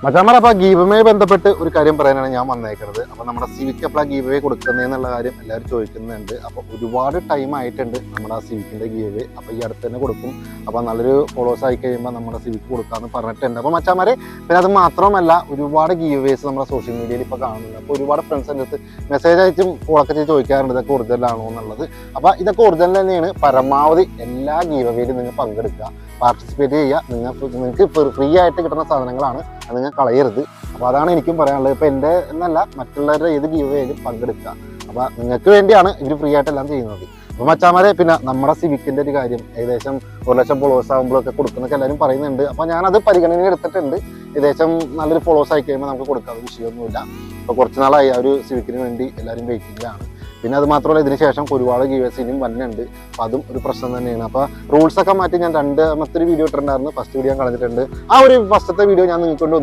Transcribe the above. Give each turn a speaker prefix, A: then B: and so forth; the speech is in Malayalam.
A: മച്ചാമാർ അപ്പോൾ ഗീവുമായി ബന്ധപ്പെട്ട് ഒരു കാര്യം പറയാനാണ് ഞാൻ വന്നേക്കുന്നത്. അപ്പോൾ നമ്മുടെ സിവിക്ക് അപ്പോൾ ഗീവേ കൊടുക്കുന്നതെന്നുള്ള കാര്യം എല്ലാവരും ചോദിക്കുന്നുണ്ട്. അപ്പോൾ ഒരുപാട് ടൈം ആയിട്ടുണ്ട് നമ്മുടെ സിവിക്കിൻ്റെ ഗീവേ. അപ്പോൾ ഈ അടുത്ത് തന്നെ കൊടുക്കും. അപ്പോൾ നല്ലൊരു ഫോളോവേഴ്സ് ആയി കഴിയുമ്പോൾ നമ്മുടെ സിവിക്ക് കൊടുക്കാമെന്ന് പറഞ്ഞിട്ടുണ്ട്. അപ്പോൾ മച്ചാമാരെ പിന്നെ അത് മാത്രമല്ല ഒരുപാട് ഗീവേസ് നമ്മുടെ സോഷ്യൽ മീഡിയയിൽ ഇപ്പോൾ കാണുന്നുണ്ട്. അപ്പോൾ ഒരുപാട് ഫ്രണ്ട്സ് എൻ്റെ അടുത്ത് മെസ്സേജ് അയച്ചും കോളൊക്കെ ചെയ്ത് ചോദിക്കാറുണ്ട് ഇതൊക്കെ ഒറിജിനലാണോ എന്നുള്ളത്. അപ്പോൾ ഇതൊക്കെ ഒറിജിനൽ തന്നെയാണ്. പരമാവധി എല്ലാ ഗീവേയിലും നിങ്ങൾ പങ്കെടുക്കുക, പാർട്ടിസിപ്പേറ്റ് ചെയ്യുക. നിങ്ങൾക്ക് ഫ്രീ ആയിട്ട് കിട്ടുന്ന സാധനങ്ങളാണ്, അത് നിങ്ങൾ കളയരുത്. അപ്പോൾ അതാണ് എനിക്കും പറയാനുള്ളത്. ഇപ്പോൾ എൻ്റെ എന്നല്ല, മറ്റുള്ളവരുടെ ഏത് ഗീവേയിലും പങ്കെടുക്കുക. അപ്പോൾ നിങ്ങൾക്ക് വേണ്ടിയാണ് ഇവർ ഫ്രീ ആയിട്ടെല്ലാം ചെയ്യുന്നത്. അപ്പോൾ മച്ചാമാരെ പിന്നെ നമ്മുടെ സിവിക്കിൻ്റെ ഒരു കാര്യം ഏകദേശം 1 ലക്ഷം ഫോളോവേഴ്സ് ആകുമ്പോഴൊക്കെ കൊടുക്കുന്നൊക്കെ എല്ലാവരും പറയുന്നുണ്ട്. അപ്പോൾ ഞാനത് പരിഗണന എടുത്തിട്ടുണ്ട്. ഏകദേശം നല്ലൊരു ഫോളോവേഴ്സ് ആയി കഴിയുമ്പോൾ നമുക്ക് കൊടുക്കാതെ വിഷയമൊന്നുമില്ല. അപ്പോൾ കുറച്ച് നാളായി ആ ഒരു സിവിക്കിന് വേണ്ടി എല്ലാവരും വെയിറ്റിംഗിലാണ്. പിന്നെ അത് മാത്രമല്ല ഇതിന് ശേഷം ഒരുപാട് ഗീവേഴ്സിനും വന്നുണ്ട്. അപ്പോൾ അതും ഒരു പ്രശ്നം തന്നെയാണ്. അപ്പോൾ റൂൾസൊക്കെ മാറ്റി ഞാൻ രണ്ടാമത്തെ ഒരു വീഡിയോ ഇട്ടിട്ടുണ്ടായിരുന്നു. ഫസ്റ്റ് വീഡിയോ ഞാൻ കളഞ്ഞിട്ടുണ്ട്. ആ ഒരു ഫസ്റ്റത്തെ വീഡിയോ ഞാൻ നിങ്ങൾക്ക് കൊണ്ട്